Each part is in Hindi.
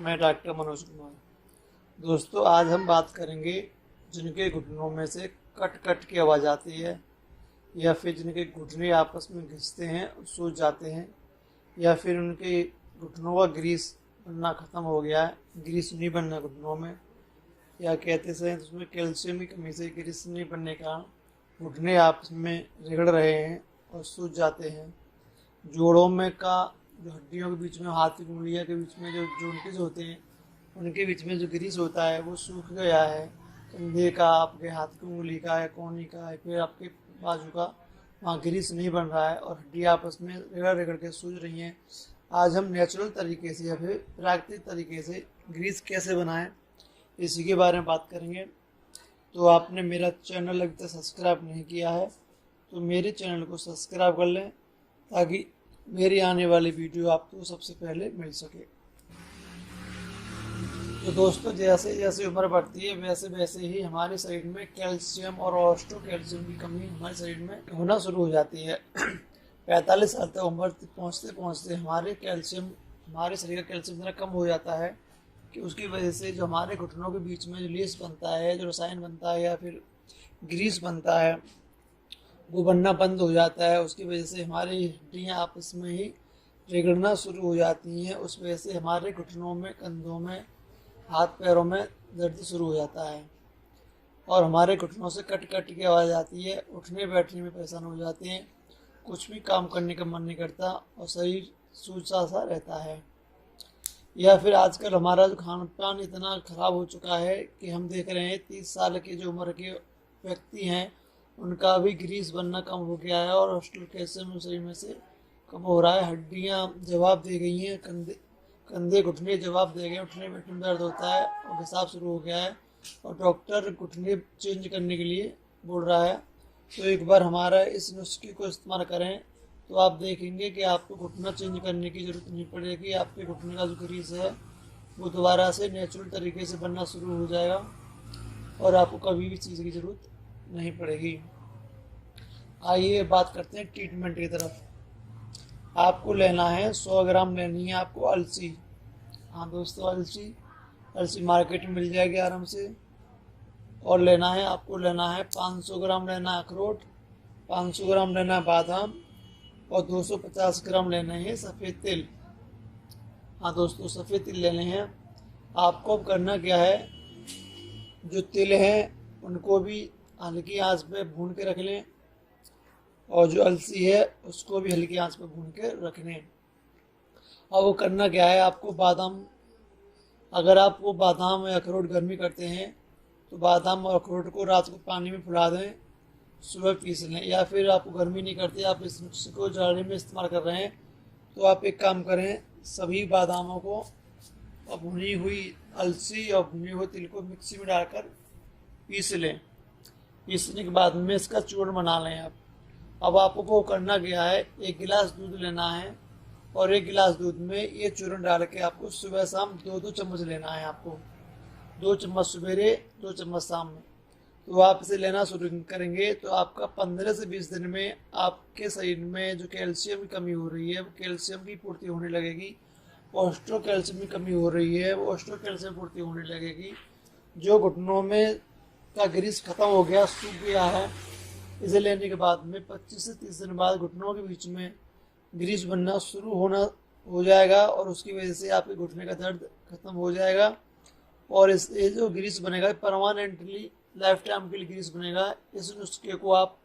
मैं डॉक्टर मनोज कुमार। दोस्तों, आज हम बात करेंगे जिनके घुटनों में से कट कट की आवाज़ आती है, या फिर जिनके घुटने आपस में घिसते हैं और सूज जाते हैं, या फिर उनके घुटनों का ग्रीस बनना ख़त्म हो गया है, ग्रीस नहीं बनना घुटनों में, या कहते हैं तो उसमें कैल्शियम की कमी से ग्रीस नहीं बनने का घुटने आपस में रगड़ रहे हैं और सूज जाते हैं। जोड़ों में का जो हड्डियों के बीच में, हाथ की उंगलियों के बीच में जो जॉइंट्स होते हैं, उनके बीच में जो ग्रीस होता है वो सूख गया है। कंधे का, आपके हाथ की उंगली का या कोहनी का या फिर आपके बाजू का, वहाँ ग्रीस नहीं बन रहा है और हड्डी आपस में रगड़ रगड़ के सूज रही हैं। आज हम नेचुरल तरीके से या फिर प्राकृतिक तरीके से ग्रीस कैसे बनाएं, इसी के बारे में बात करेंगे। तो आपने मेरा चैनल अभी तक सब्सक्राइब नहीं किया है तो मेरे चैनल को सब्सक्राइब कर लें, ताकि मेरी आने वाली वीडियो आपको सबसे पहले मिल सके। तो दोस्तों, जैसे जैसे उम्र बढ़ती है वैसे वैसे ही हमारे शरीर में कैल्शियम और ऑस्टियोकैल्शियम की कमी हमारे शरीर में होना शुरू हो जाती है। 45 साल तक उम्र पहुँचते पहुँचते हमारे शरीर का कैल्शियम इतना कम हो जाता है कि उसकी वजह से जो हमारे घुटनों के बीच में जो लेस बनता है, जो रसायन बनता है या फिर ग्रीस बनता है, वो बनना बंद हो जाता है। उसकी वजह से हमारी हड्डियाँ आपस में ही रगड़ना शुरू हो जाती हैं। उस वजह से हमारे घुटनों में, कंधों में, हाथ पैरों में दर्द शुरू हो जाता है और हमारे घुटनों से कट कट की आवाज़ आती है। उठने बैठने में परेशान हो जाते हैं, कुछ भी काम करने का मन नहीं करता और शरीर सूजा सा रहता है। या फिर आजकल हमारा जो खान पान इतना ख़राब हो चुका है कि हम देख रहे हैं 30 साल की जो उम्र के व्यक्ति हैं उनका भी ग्रीस बनना कम हो गया है और ऑस्टियोकैल्शियम शरीर में से कम हो रहा है। हड्डियाँ जवाब दे गई हैं, कंधे घुटने जवाब दे गए, उठने बैठने में दर्द होता है और पेशाब शुरू हो गया है और डॉक्टर घुटने चेंज करने के लिए बोल रहा है। तो एक बार हमारा इस नुस्खे को इस्तेमाल करें तो आप देखेंगे कि आपको घुटना चेंज करने की ज़रूरत नहीं पड़ेगी। आपके घुटने का जो ग्रीस है वो दोबारा से नेचुरल तरीके से बनना शुरू हो जाएगा और आपको कभी भी चीज़ की ज़रूरत नहीं पड़ेगी। आइए बात करते हैं ट्रीटमेंट की तरफ। आपको लेना है 100 ग्राम लेनी है आपको अलसी। हाँ दोस्तों, अलसी मार्केट में मिल जाएगी आराम से। और आपको लेना है 500 ग्राम लेना है अखरोट, 500 ग्राम लेना है बादाम और 250 ग्राम लेना है सफ़ेद तिल। हाँ दोस्तों, सफ़ेद तिल लेने हैं। आपको करना क्या है, जो तिल हैं उनको भी हल्की आंच पे भून के रख लें और जो अलसी है उसको भी हल्की आंच पे भून के रख लें। और वो करना क्या है, आपको अगर आप वो बादाम या अखरोट गर्मी करते हैं तो बादाम और अखरोट को रात को पानी में फुला दें, सुबह पीस लें। या फिर आपको गर्मी नहीं करती, आप इस नुस्खे को जाड़े में इस्तेमाल कर रहे हैं, तो आप एक काम करें, सभी बादामों को और भुनी हुई अलसी और भुने हुए तिल को मिक्सी में डालकर पीस लें। पीसने के बाद में इसका चूर्ण बना लें आप। अब आपको वो करना क्या है, 1 गिलास दूध लेना है और 1 गिलास दूध में ये चूर्ण डाल के आपको सुबह शाम 2-2 चम्मच लेना है। आपको 2 चम्मच सवेरे, 2 चम्मच शाम में। तो आप इसे लेना शुरू करेंगे तो आपका 15 से 20 दिन में आपके शरीर में जो कैल्शियम की कमी हो रही है वो कैल्शियम की पूर्ति होने लगेगी। ऑस्टियोकैल्शियम की कमी हो रही है वो ऑस्टियोकैल्शियम पूर्ति होने लगेगी। जो घुटनों में का ग्रीस खत्म हो गया, सूख गया है, इसे लेने के बाद में 25 से 30 दिन बाद घुटनों के बीच में ग्रीस बनना शुरू हो जाएगा और उसकी वजह से आपके घुटने का दर्द खत्म हो जाएगा। और ये जो ग्रीस बनेगा परमानेंटली लाइफ टाइम के लिए ग्रीस बनेगा। इस नुस्खे को आप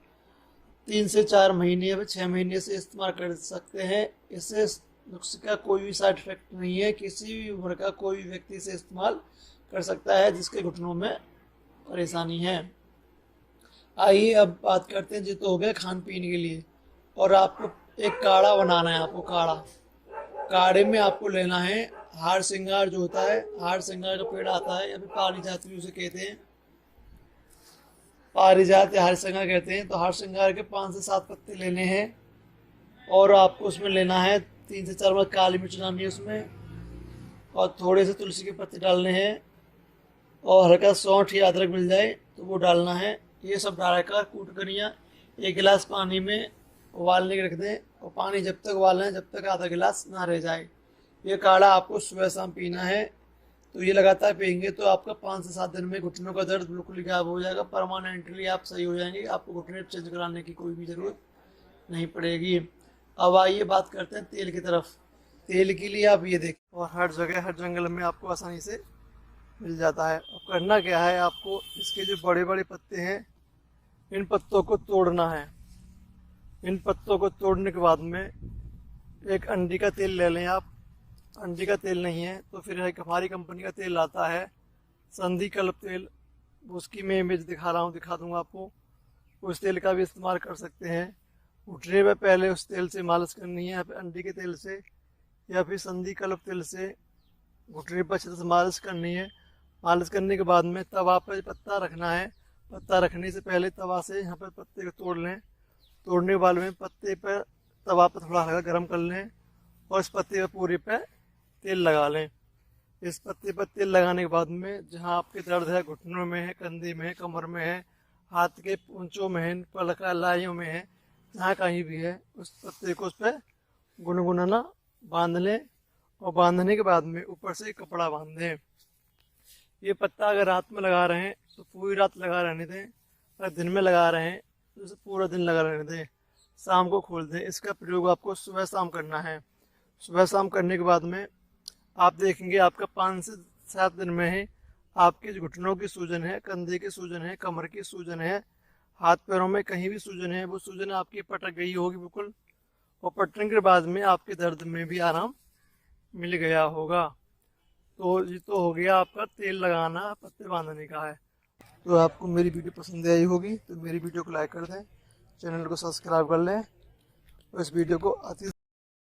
3 से 4 महीने या 6 महीने से इस्तेमाल कर सकते हैं। इससे नुस्खे का कोई भी साइड इफेक्ट नहीं है। किसी भी उम्र का कोई भी व्यक्ति इसे इस्तेमाल कर सकता है जिसके घुटनों में परेशानी है। आइए अब बात करते हैं, जो तो हो गया खान पीने के लिए। और आपको एक काढ़ा बनाना है। आपको काढ़े में आपको लेना है हाड़ सिंगार, जो होता है हाड़ सिंगार का पेड़ आता है या फिर पारिजात भी उसे कहते हैं, पारिजात या हाड़ सिंगार कहते हैं। तो हाड़ सिंगार के 5 से 7 पत्ते लेने हैं और आपको उसमें लेना है 3 से 4 बार काली मिर्च डालनी है उसमें, और थोड़े से तुलसी के पत्ते डालने हैं और हल्का सौंठ या अदरक मिल जाए तो वो डालना है। ये सब डालकर कूट कर 1 गिलास पानी में उबालने के रख दें और पानी जब तक उबालना है जब तक आधा गिलास ना रह जाए। ये काढ़ा आपको सुबह शाम पीना है। तो ये लगातार पिएंगे तो आपका 5 से 7 दिन में घुटनों का दर्द बिल्कुल गायब हो जाएगा, परमानेंटली आप सही हो जाएंगे। आपको घुटने चेंज कराने की कोई भी ज़रूरत नहीं पड़ेगी। अब आइए बात करते हैं तेल की तरफ। तेल के लिए आप ये देखें, और हर जगह हर जंगल में आपको आसानी से मिल जाता है। अब करना क्या है, आपको इसके जो बड़े बड़े पत्ते हैं इन पत्तों को तोड़ना है। इन पत्तों को तोड़ने के बाद में एक अंडी का तेल ले लें आप। अंडी का तेल नहीं है तो फिर एक हमारी कंपनी का तेल आता है संधि कल्प तेल, उसकी मैं इमेज दिखा रहा हूँ, दिखा दूंगा आपको। उस तेल का भी इस्तेमाल कर सकते हैं। घुटने पे पहले उस तेल से मालिश करनी है, या फिर अंडी के तेल से या फिर संधि कल्प तेल से घुटने पर अच्छे से मालिश करनी है। मालिश करने के बाद में तवा पर पत्ता रखना है। पत्ता रखने से पहले तवा से यहाँ पर पत्ते को तोड़ लें। तोड़ने के बाद में पत्ते पर तवा पर थोड़ा हल्का गर्म कर लें और इस पत्ते पर पूरे पे तेल लगा लें। इस पत्ते पर तेल लगाने के बाद में जहाँ आपके दर्द है, घुटनों में है, कंधे में है, कमर में है, हाथ के पूंछों में है, पलका लाइयों में है, जहाँ कहीं भी है, उस पत्ते को उस पर गुनगुनाना बांध लें। और बांधने के बाद में ऊपर से कपड़ा बांध दें। ये पत्ता अगर रात में लगा रहे हैं तो पूरी रात लगा रहने दें। अगर दिन में लगा रहे हैं तो इसे पूरा दिन लगा रहने दें, शाम को खोल दें। इसका प्रयोग आपको सुबह शाम करना है। सुबह शाम करने के बाद में आप देखेंगे आपका 5 से 7 दिन में ही आपके जो घुटनों की सूजन है, कंधे की सूजन है, कमर की सूजन है, हाथ पैरों में कहीं भी सूजन है, वो सूजन आपकी पटक गई होगी बिल्कुल। और पटने के बाद में आपके दर्द में भी आराम मिल गया होगा। तो ये तो हो गया आपका तेल लगाना, पत्ते बांधने का है। तो आपको मेरी वीडियो पसंद आई होगी तो मेरी वीडियो को लाइक कर दें, चैनल को सब्सक्राइब कर लें और इस वीडियो को अति